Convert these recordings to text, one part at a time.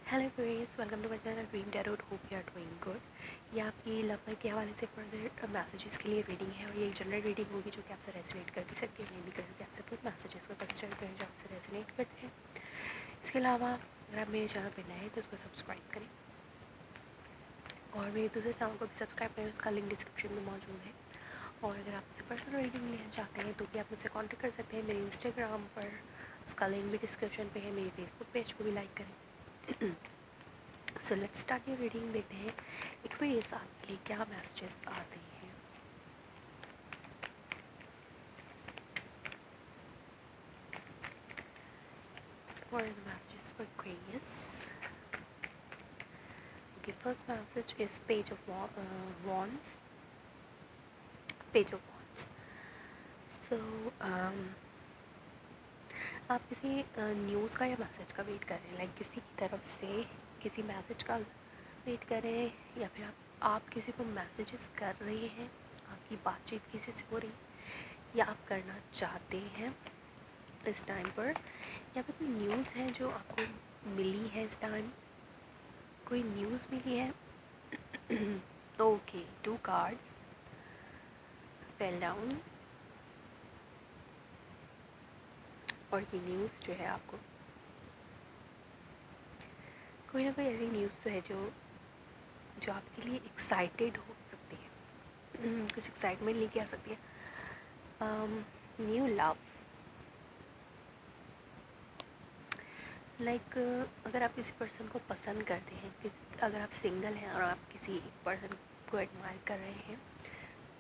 Hello friends, welcome to my channel Dream Tarot. Hope you are doing good. ये आपकी love life के हवाले से फर्दर मैसेजेस के लिए रीडिंग है और ये जनरल रीडिंग होगी जो कि आपसे रेजोनेट कर भी सकती है, नहीं भी कर सकती। आपसे कुछ मैसेजेस को कंसिडर करें जो आपसे रेजोनेट करते हैं। इसके अलावा अगर आप मेरे चैनल पर नए हैं तो उसको सब्सक्राइब करें और मेरे दूसरे चैनल को भी सब्सक्राइब करें, उसका लिंक डिस्क्रिप्शन में मौजूद है। और अगर आप मुझसे पर्सनल रीडिंग लेना चाहते हैं तो भी आप मुझसे कॉन्टेक्ट कर सकते हैं मेरे इंस्टाग्राम पर, उसका लिंक भी डिस्क्रिप्शन पे है। मेरे फेसबुक पेज को भी लाइक करें। So let's start your reading. देखते हैं एक्वेरियस आपके लिए क्या मैसेजेस आते हैं। What are the messages for Aquarius? Okay, first message is Page of Wands. Page of Wands. So आप किसी न्यूज़ का या मैसेज का वेट कर रहे हैं, लाइक किसी की तरफ से किसी मैसेज का वेट कर रहे हैं, या फिर आप किसी को मैसेजेस कर रहे हैं, आपकी बातचीत किसी से हो रही है या आप करना चाहते हैं इस टाइम पर, या फिर कोई न्यूज़ है जो आपको मिली है इस टाइम, कोई न्यूज़ मिली है। ओके, 2 कार्ड्स फेल डाउन और ये न्यूज़ जो है आपको कोई ना कोई ऐसी न्यूज़ तो है जो जो आपके लिए एक्साइटेड हो सकती है, कुछ एक्साइटमेंट लेके आ सकती है। न्यू लव, लाइक अगर आप किसी पर्सन को पसंद करते हैं, अगर आप सिंगल हैं और आप किसी पर्सन को एडमायर कर रहे हैं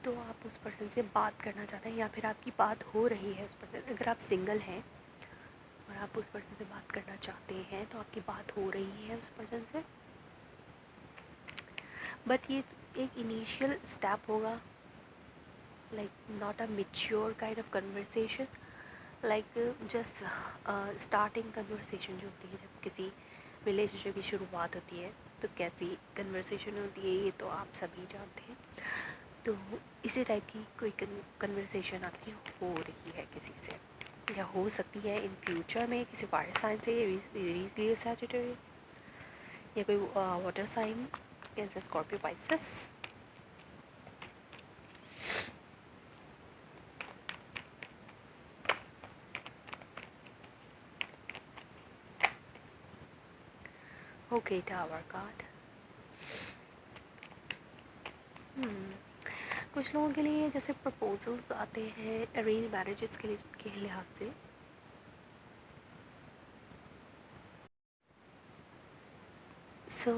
तो आप उस पर्सन से बात करना चाहते हैं या फिर आपकी बात हो रही है उस पर्सन। अगर आप सिंगल हैं और आप उस पर्सन से बात करना चाहते हैं तो आपकी बात हो रही है उस पर्सन से, बट ये एक इनिशियल स्टेप होगा, like not a mature kind of conversation, like just starting conversation जो होती है जब किसी रिलेशनशिप की शुरुआत होती है तो कैसी कन्वर्सेशन होती है ये तो आप सभी जानते हैं। तो इसी टाइप की कोई कन्वर्सेशन आपकी हो रही है किसी से, या हो सकती है इन फ्यूचर में किसी फायर साइन से, सैजिटेरियस या कोई water sign, Cancer, Scorpio, Pisces. Okay, tower card. कुछ लोगों के लिए जैसे प्रपोजल्स आते हैं अरेंज मैरिजेस के लिहाज से। सो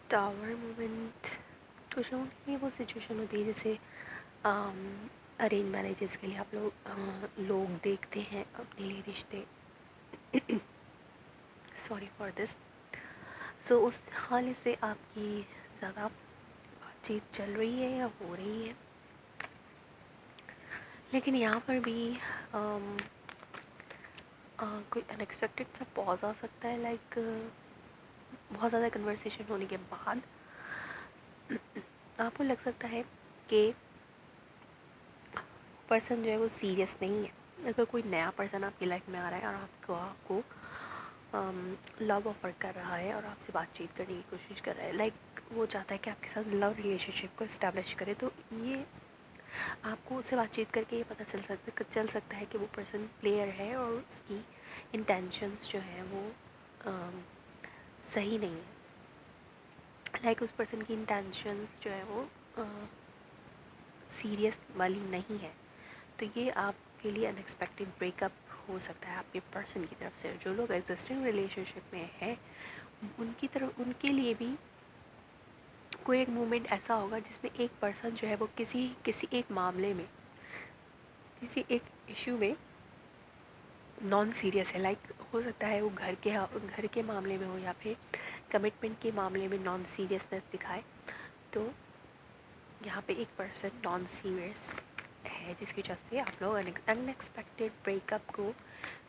टावर मूवमेंट, कुछ लोगों के लिए वो सिचुएशन होती है जैसे अरेंज मैरिजेस के लिए आप लोग देखते हैं अपने लिए रिश्ते। Sorry for this. सो उस हाल से आपकी ज़्यादा बातचीत चल रही है या हो रही है, लेकिन यहाँ पर भी कोई अनएक्सपेक्टेड सा पॉज आ सकता है, लाइक बहुत ज़्यादा कन्वर्सेशन होने के बाद आपको लग सकता है कि पर्सन जो है वो सीरियस नहीं है। अगर कोई नया पर्सन आपकी लाइफ में आ रहा है और आपको लव ऑफर कर रहा है और आपसे बातचीत करने की कोशिश कर रहा है, लाइक वो चाहता है कि आपके साथ लव रिलेशनशिप को इस्टेब्लिश करे, तो ये आपको उससे बातचीत करके ये पता चल सकता है कि वो पर्सन प्लेयर है और उसकी इंटेंशंस जो है वो सही नहीं है। लाइक उस पर्सन की इंटेंशंस जो है वो सीरियस वाली नहीं है। तो ये आपके लिए अनएक्सपेक्टेड ब्रेकअप हो सकता है आपके पर्सन की तरफ से। जो लोग एग्जिस्टिंग रिलेशनशिप में हैं उनके लिए भी कोई एक मोमेंट ऐसा होगा जिसमें एक पर्सन जो है वो किसी एक मामले में, किसी एक इशू में नॉन सीरियस है। लाइक हो सकता है वो घर के मामले में हो या फिर कमिटमेंट के मामले में नॉन सीरियसनेस दिखाए। तो यहाँ पे एक पर्सन नॉन सीरियस है जिसकी वजह से आप लोग अनएक्सपेक्टेड ब्रेकअप को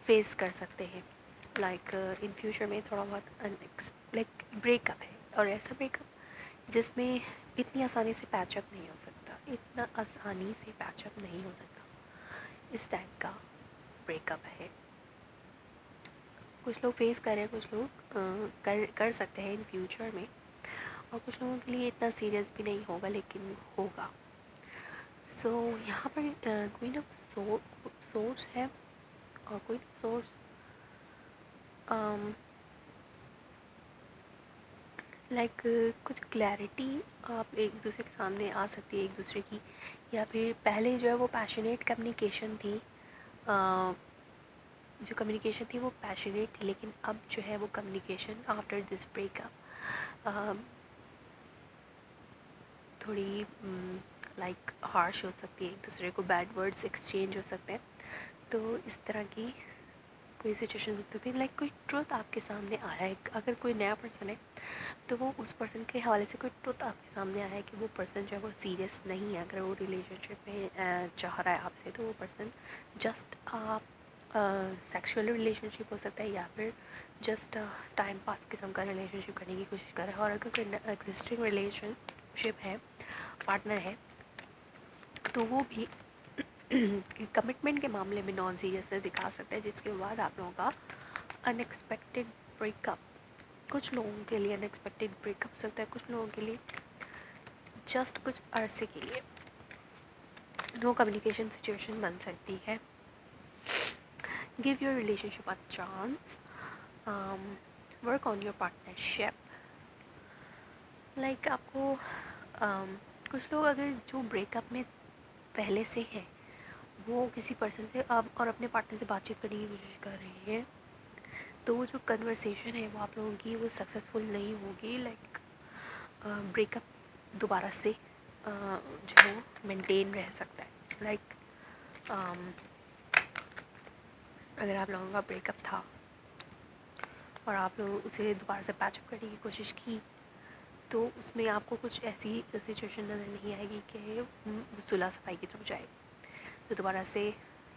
फेस कर सकते हैं। लाइक इन फ्यूचर में थोड़ा बहुत लाइक ब्रेकअप है, और ऐसा ब्रेकअप जिसमें इतनी आसानी से पैचअप नहीं हो सकता, इतना आसानी से पैचअप नहीं हो सकता, इस टाइप का ब्रेकअप है। कुछ लोग फेस कर रहे हैं, कुछ लोग कर सकते हैं इन फ्यूचर में, और कुछ लोगों के लिए इतना सीरियस भी नहीं होगा लेकिन होगा। सो यहाँ पर क्वीन ऑफ सोर्स है, और क्वीन ऑफ सोर्स लाइक कुछ क्लैरिटी आप एक दूसरे के सामने आ सकती है एक दूसरे की, या फिर पहले जो है वो पैशनेट कम्युनिकेशन थी, जो कम्युनिकेशन थी वो पैशनेट थी, लेकिन अब जो है वो कम्युनिकेशन आफ्टर दिस ब्रेकअप थोड़ी लाइक हार्श हो सकती है, एक दूसरे को बैड वर्ड्स एक्सचेंज हो सकते हैं। तो इस तरह की कोई सिचुएशन हो सकती है, लाइक कोई ट्रुथ आपके सामने आया है, अगर कोई नया पर्सन है तो वो उस पर्सन के हवाले से कोई ट्रुथ आपके सामने आया है कि वो पर्सन जो है वो सीरियस नहीं है, अगर वो रिलेशनशिप में चाह रहा है आपसे, तो वो पर्सन जस्ट आप सेक्सुअल रिलेशनशिप हो सकता है, या फिर जस्ट टाइम पास किस्म का रिलेशनशिप करने की कोशिश कर रहा है। और अगर कोई एग्जिस्टिंग रिलेशनशिप है, पार्टनर है, तो वो भी कमिटमेंट के मामले में नॉन सीरियसनेस दिखा सकता है, जिसके बाद आप लोगों का अनएक्सपेक्टेड ब्रेकअप, कुछ लोगों के लिए अनएक्सपेक्टेड ब्रेकअप हो सकता है, कुछ लोगों के लिए जस्ट कुछ अरसे के लिए नो कम्युनिकेशन सिचुएशन बन सकती है। Give your relationship a chance, work on your partnership. Like आपको कुछ लोग अगर जो ब्रेकअप में पहले से है, वो किसी पर्सन से अब और अपने पार्टनर से बातचीत करने की कोशिश कर रही है, तो वो जो कन्वर्सेशन है वो आप लोगों की वो सक्सेसफुल नहीं होगी। लाइक ब्रेकअप दोबारा से जो है मेंटेन रह सकता है। लाइक अगर आप लोगों का ब्रेकअप था और आप लोग उसे दोबारा से पैचअप करने की कोशिश की, तो उसमें आपको कुछ ऐसी सिचुएशन नज़र नहीं आएगी कि सुलह सफाई की तरफ जाए, तो दोबारा से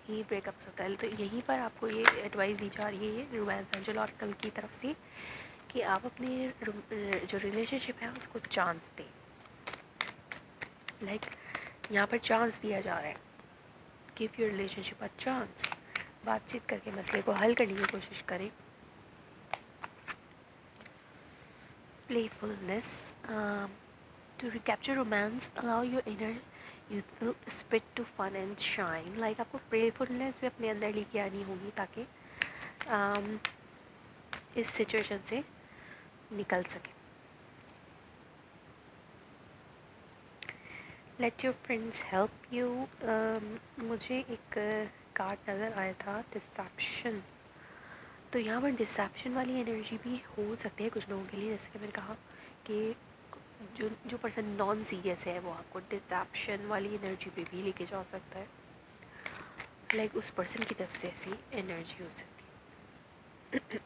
ही ब्रेकअप होता है। तो यहीं पर आपको ये एडवाइस दी जा रही है रोमांस एंजल ऑर्कल की तरफ से कि आप अपने जो रिलेशनशिप है उसको चांस दें। लाइक यहाँ पर चांस दिया जा रहा है, give your relationship a chance, बातचीत करके मसले को हल करने की कोशिश करें। Playfulness, to recapture romance allow your inner youthful spirit to fun and shine. Like आपको प्लेफुलनेस भी अपने अंदर लेके आनी होगी ताकि इस सिचुएशन से निकल सके। Let your friends help you. मुझे एक कार्ड नज़र आया था डिसेप्शन, तो यहाँ पर डिसेप्शन वाली एनर्जी भी हो सकती है कुछ लोगों के लिए। जैसे कि मैंने कहा कि जो पर्सन नॉन सीरियस है वो आपको डिसेप्शन वाली एनर्जी पे भी लेके जा सकता है। लाइक उस पर्सन की तरफ से ऐसी एनर्जी हो सकती है।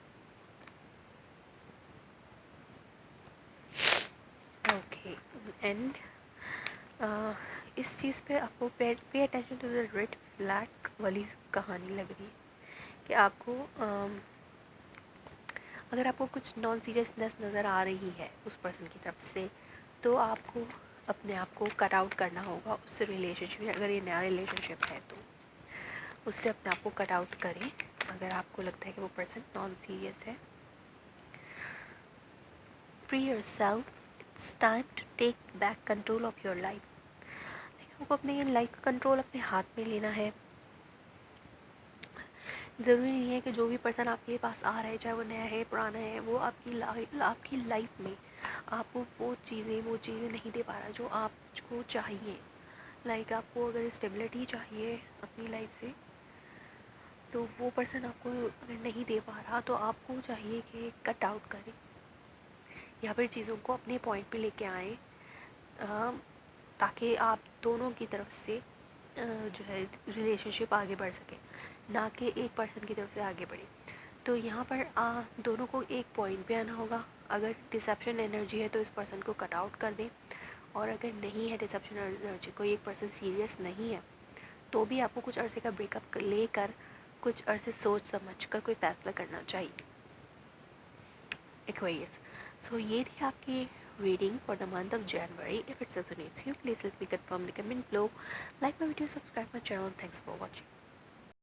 ओके, एंड इस चीज़ पे आपको pay attention to the red flag वाली कहानी लग रही है कि आपको अगर आपको कुछ नॉन सीरियसनेस नज़र आ रही है उस पर्सन की तरफ से, तो आपको अपने आप को कट आउट करना होगा उस रिलेशनशिप में। अगर ये नया रिलेशनशिप है तो उससे अपने आप को कट आउट करें अगर आपको लगता है कि वो पर्सन नॉन सीरियस है। Free yourself, it's time to take back control of your life. आपको अपने लाइफ का कंट्रोल अपने हाथ में लेना है। ज़रूरी नहीं है कि जो भी पर्सन आपके पास आ रहा है, चाहे वो नया है पुराना है, वो आपकी लाइफ में आपको वो चीज़ें नहीं दे पा रहा जो आपको चाहिए। लाइक आपको अगर स्टेबिलिटी चाहिए अपनी लाइफ से, तो वो पर्सन आपको अगर नहीं दे पा रहा तो आपको चाहिए कि कट आउट करें या फिर चीज़ों को अपने पॉइंट पे लेके आएँ, ताकि आप दोनों की तरफ से जो है रिलेशनशिप आगे बढ़ सके, ना कि एक पर्सन की तरफ से आगे बढ़े। तो यहाँ पर दोनों को एक पॉइंट पे आना होगा। अगर डिसेप्शन एनर्जी है तो इस पर्सन को कट आउट कर दें, और अगर नहीं है डिसेप्शन एनर्जी, कोई एक पर्सन सीरियस नहीं है, तो भी आपको कुछ अरसे का ब्रेकअप लेकर कुछ अरसे सोच समझ कर कोई फैसला करना चाहिए। एक्वेरियस, सो ये थी आपकी reading for the month of January. If it resonates you, please let me confirm the comment below. Like my video, subscribe my channel. Thanks for watching.